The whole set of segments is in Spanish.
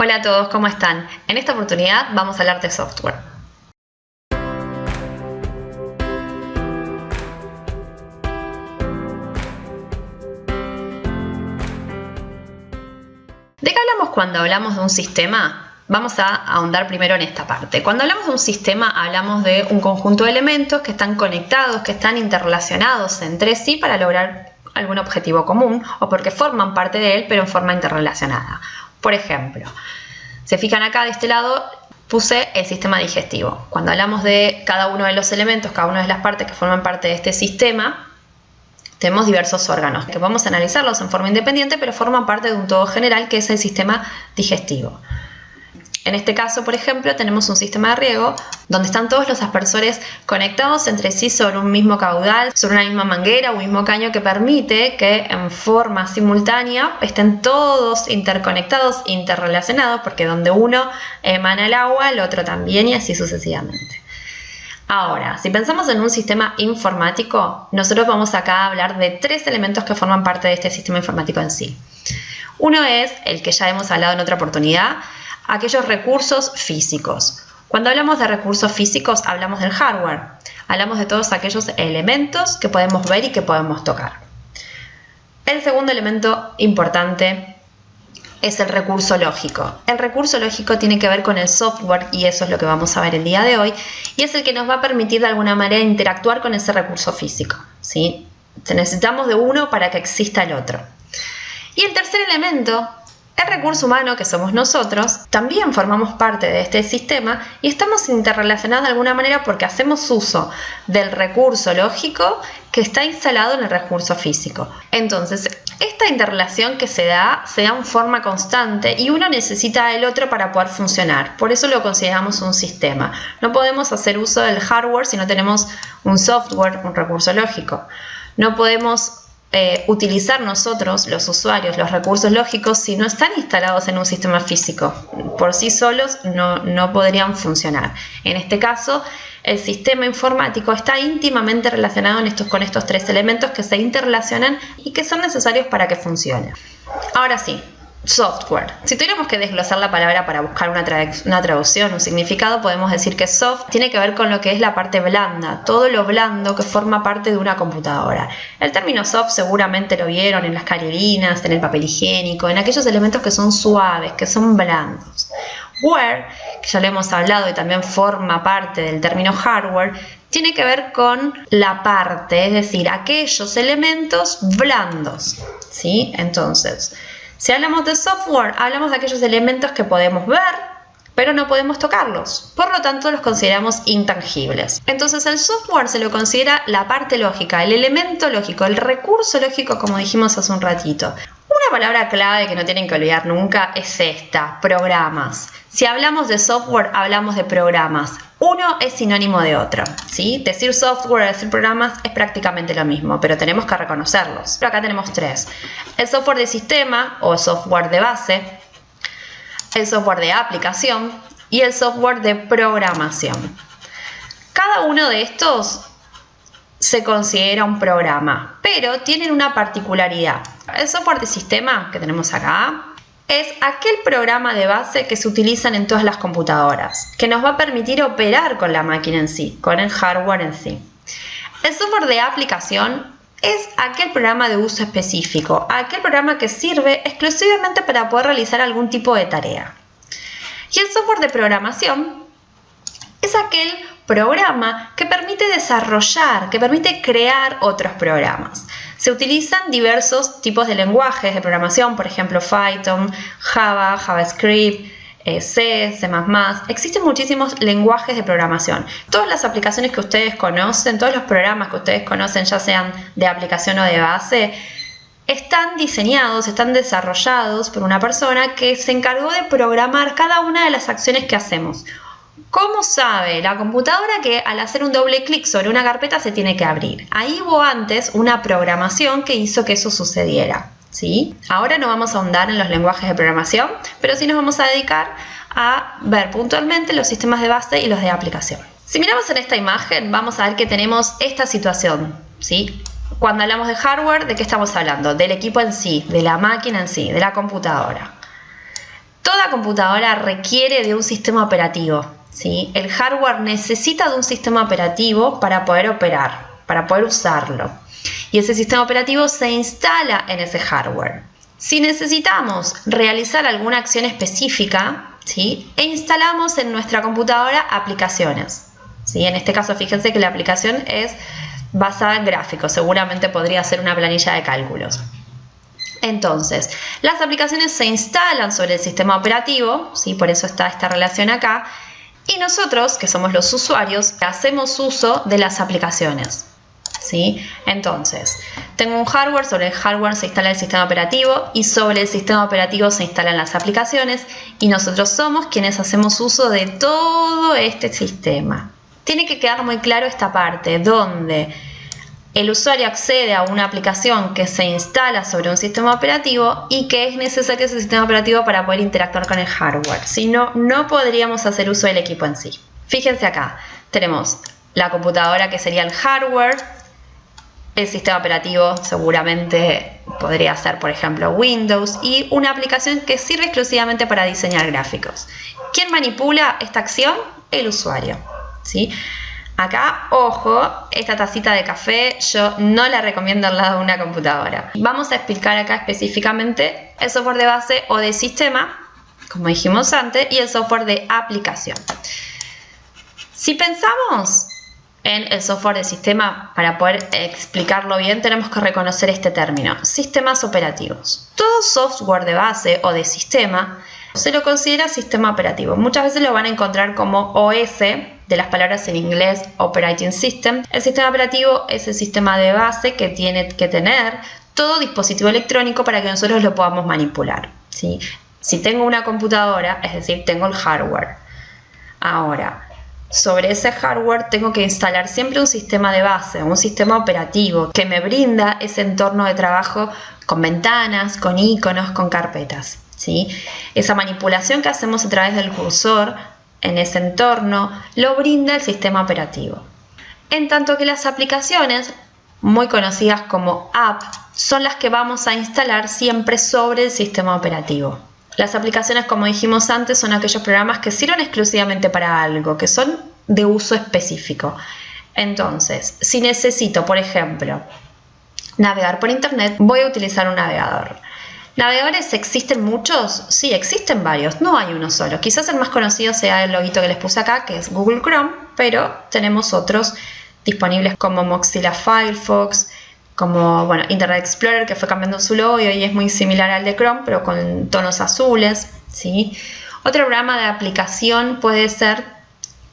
Hola a todos, ¿cómo están? En esta oportunidad vamos a hablar de software. ¿De qué hablamos cuando hablamos de un sistema? Vamos a ahondar primero en esta parte. Cuando hablamos de un sistema, hablamos de un conjunto de elementos que están conectados, que están interrelacionados entre sí para lograr algún objetivo común o porque forman parte de él, pero en forma interrelacionada. Por ejemplo, se fijan acá de este lado puse el sistema digestivo. Cuando hablamos de cada uno de los elementos, cada una de las partes que forman parte de este sistema, tenemos diversos órganos que vamos a analizarlos en forma independiente, pero forman parte de un todo general que es el sistema digestivo. En este caso, por ejemplo, tenemos un sistema de riego donde están todos los aspersores conectados entre sí sobre un mismo caudal, sobre una misma manguera o un mismo caño que permite que en forma simultánea estén todos interconectados, interrelacionados, porque donde uno emana el agua, el otro también y así sucesivamente. Ahora, si pensamos en un sistema informático, nosotros vamos acá a hablar de tres elementos que forman parte de este sistema informático en sí. Uno es el que ya hemos hablado en otra oportunidad, aquellos recursos físicos. Cuando hablamos de recursos físicos, hablamos del hardware. Hablamos de todos aquellos elementos que podemos ver y que podemos tocar. El segundo elemento importante es el recurso lógico. El recurso lógico tiene que ver con el software y eso es lo que vamos a ver el día de hoy. Y es el que nos va a permitir de alguna manera interactuar con ese recurso físico, ¿sí? Necesitamos de uno para que exista el otro. Y el tercer elemento, el recurso humano, que somos nosotros, también formamos parte de este sistema y estamos interrelacionados de alguna manera porque hacemos uso del recurso lógico que está instalado en el recurso físico. Entonces, esta interrelación que se da en forma constante y uno necesita del otro para poder funcionar. Por eso lo consideramos un sistema. No podemos hacer uso del hardware si no tenemos un software, un recurso lógico. No podemos utilizar nosotros, los usuarios, los recursos lógicos si no están instalados en un sistema físico. Por sí solos no podrían funcionar. En este caso, el sistema informático está íntimamente relacionado con estos tres elementos que se interrelacionan y que son necesarios para que funcione. Ahora sí, software. Si tuviéramos que desglosar la palabra para buscar una traducción, un significado, podemos decir que soft tiene que ver con lo que es la parte blanda, todo lo blando que forma parte de una computadora. El término soft seguramente lo vieron en las carilinas, en el papel higiénico, en aquellos elementos que son suaves, que son blandos. Ware, que ya lo hemos hablado y también forma parte del término hardware, tiene que ver con la parte, es decir, aquellos elementos blandos, ¿sí? Entonces, si hablamos de software, hablamos de aquellos elementos que podemos ver, pero no podemos tocarlos. Por lo tanto, los consideramos intangibles. Entonces, el software se lo considera la parte lógica, el elemento lógico, el recurso lógico, como dijimos hace un ratito. Una palabra clave que no tienen que olvidar nunca es esta, programas. Si hablamos de software, hablamos de programas. Uno es sinónimo de otro, ¿sí? Decir software, decir programas es prácticamente lo mismo, pero tenemos que reconocerlos. Pero acá tenemos tres. El software de sistema o software de base, el software de aplicación y el software de programación. Cada uno de estos se considera un programa, pero tienen una particularidad. El software de sistema que tenemos acá es aquel programa de base que se utilizan en todas las computadoras, que nos va a permitir operar con la máquina en sí, con el hardware en sí. El software de aplicación es aquel programa de uso específico, aquel programa que sirve exclusivamente para poder realizar algún tipo de tarea. Y el software de programación es aquel programa que permite desarrollar, que permite crear otros programas. Se utilizan diversos tipos de lenguajes de programación, por ejemplo Python, Java, JavaScript, C, C++. Existen muchísimos lenguajes de programación. Todas las aplicaciones que ustedes conocen, todos los programas que ustedes conocen, ya sean de aplicación o de base, están diseñados, están desarrollados por una persona que se encargó de programar cada una de las acciones que hacemos. ¿Cómo sabe la computadora que al hacer un doble clic sobre una carpeta se tiene que abrir? Ahí hubo antes una programación que hizo que eso sucediera, ¿sí? Ahora no vamos a ahondar en los lenguajes de programación, pero sí nos vamos a dedicar a ver puntualmente los sistemas de base y los de aplicación. Si miramos en esta imagen, vamos a ver que tenemos esta situación, ¿sí? Cuando hablamos de hardware, ¿de qué estamos hablando? Del equipo en sí, de la máquina en sí, de la computadora. Toda computadora requiere de un sistema operativo, ¿sí? El hardware necesita de un sistema operativo para poder operar, para poder usarlo. Y ese sistema operativo se instala en ese hardware. Si necesitamos realizar alguna acción específica, ¿sí? E instalamos en nuestra computadora aplicaciones, ¿sí? En este caso, fíjense que la aplicación es basada en gráficos, seguramente podría ser una planilla de cálculos. Entonces, las aplicaciones se instalan sobre el sistema operativo, ¿sí? Por eso está esta relación acá, y nosotros, que somos los usuarios, hacemos uso de las aplicaciones, ¿sí? Entonces, tengo un hardware, sobre el hardware se instala el sistema operativo y sobre el sistema operativo se instalan las aplicaciones y nosotros somos quienes hacemos uso de todo este sistema. Tiene que quedar muy claro esta parte donde el usuario accede a una aplicación que se instala sobre un sistema operativo y que es necesario ese sistema operativo para poder interactuar con el hardware. Si no, no podríamos hacer uso del equipo en sí. Fíjense acá, tenemos la computadora que sería el hardware, el sistema operativo seguramente podría ser, por ejemplo, Windows, y una aplicación que sirve exclusivamente para diseñar gráficos. ¿Quién manipula esta acción? El usuario, ¿sí? Acá, ojo, esta tacita de café yo no la recomiendo al lado de una computadora. Vamos a explicar acá específicamente el software de base o de sistema, como dijimos antes, y el software de aplicación. Si pensamos en el software de sistema, para poder explicarlo bien, tenemos que reconocer este término, sistemas operativos. Todo software de base o de sistema se lo considera sistema operativo. Muchas veces lo van a encontrar como OS, de las palabras en inglés Operating System. El sistema operativo es el sistema de base que tiene que tener todo dispositivo electrónico para que nosotros lo podamos manipular, ¿sí? Si tengo una computadora, es decir, tengo el hardware. Ahora, sobre ese hardware tengo que instalar siempre un sistema de base, un sistema operativo que me brinda ese entorno de trabajo con ventanas, con iconos, con carpetas, ¿sí? Esa manipulación que hacemos a través del cursor en ese entorno lo brinda el sistema operativo. En tanto que las aplicaciones, muy conocidas como app, son las que vamos a instalar siempre sobre el sistema operativo. Las aplicaciones, como dijimos antes, son aquellos programas que sirven exclusivamente para algo, que son de uso específico. Entonces, si necesito, por ejemplo, navegar por internet, voy a utilizar un navegador. ¿Navegadores existen muchos? Sí, existen varios, no hay uno solo. Quizás el más conocido sea el loguito que les puse acá, que es Google Chrome, pero tenemos otros disponibles como Mozilla Firefox, como Internet Explorer, que fue cambiando su logo y hoy es muy similar al de Chrome, pero con tonos azules, ¿sí? Otro programa de aplicación puede ser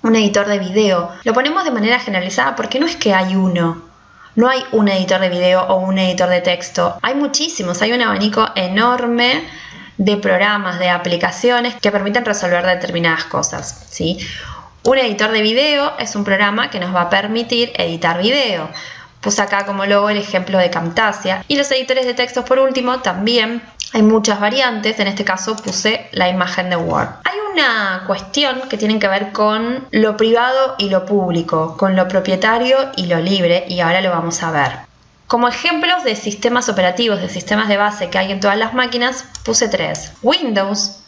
un editor de video. Lo ponemos de manera generalizada porque no es que hay uno. No hay un editor de video o un editor de texto. Hay muchísimos, hay un abanico enorme de programas, de aplicaciones que permiten resolver determinadas cosas, ¿sí? Un editor de video es un programa que nos va a permitir editar video. Puse acá como logo el ejemplo de Camtasia. Y los editores de textos, por último, también hay muchas variantes. En este caso puse la imagen de Word. Hay una cuestión que tiene que ver con lo privado y lo público, con lo propietario y lo libre, y ahora lo vamos a ver. Como ejemplos de sistemas operativos, de sistemas de base que hay en todas las máquinas, puse 3. Windows,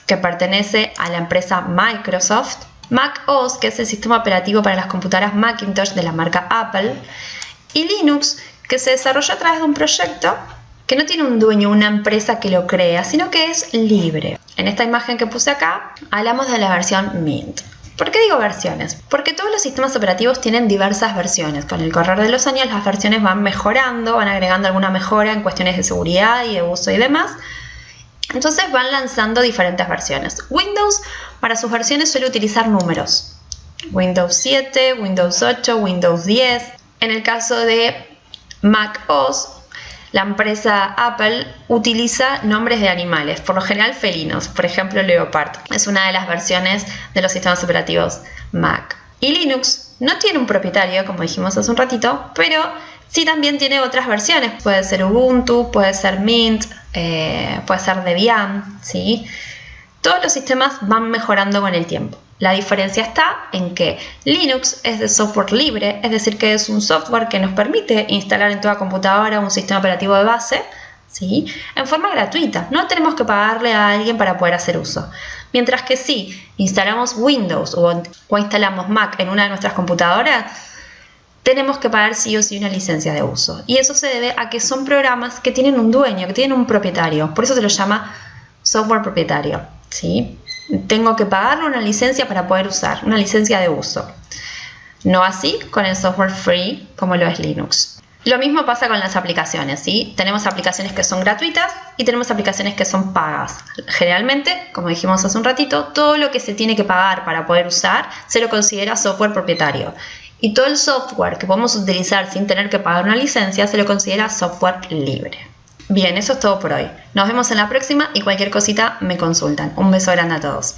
que pertenece a la empresa Microsoft. Mac OS, que es el sistema operativo para las computadoras Macintosh de la marca Apple. Y Linux, que se desarrolla a través de un proyecto que no tiene un dueño, una empresa que lo crea, sino que es libre. En esta imagen que puse acá, hablamos de la versión Mint. ¿Por qué digo versiones? Porque todos los sistemas operativos tienen diversas versiones. Con el correr de los años las versiones van mejorando, van agregando alguna mejora en cuestiones de seguridad y de uso y demás. Entonces van lanzando diferentes versiones. Windows para sus versiones suele utilizar números. Windows 7, Windows 8, Windows 10. En el caso de Mac OS, la empresa Apple utiliza nombres de animales, por lo general felinos, por ejemplo Leopard. Es una de las versiones de los sistemas operativos Mac. Y Linux no tiene un propietario, como dijimos hace un ratito, pero sí también tiene otras versiones. Puede ser Ubuntu, puede ser Mint, puede ser Debian, ¿sí? Todos los sistemas van mejorando con el tiempo. La diferencia está en que Linux es de software libre, es decir, que es un software que nos permite instalar en toda computadora un sistema operativo de base ¿sí? En forma gratuita. No tenemos que pagarle a alguien para poder hacer uso. Mientras que si instalamos Windows o instalamos Mac en una de nuestras computadoras, tenemos que pagar sí o sí una licencia de uso. Y eso se debe a que son programas que tienen un dueño, que tienen un propietario. Por eso se los llama software propietario, ¿sí? Tengo que pagarle una licencia para poder usar, una licencia de uso. No así con el software free como lo es Linux. Lo mismo pasa con las aplicaciones, ¿sí? Tenemos aplicaciones que son gratuitas y tenemos aplicaciones que son pagas. Generalmente, como dijimos hace un ratito, todo lo que se tiene que pagar para poder usar se lo considera software propietario. Y todo el software que podemos utilizar sin tener que pagar una licencia se lo considera software libre. Bien, eso es todo por hoy. Nos vemos en la próxima y cualquier cosita me consultan. Un beso grande a todos.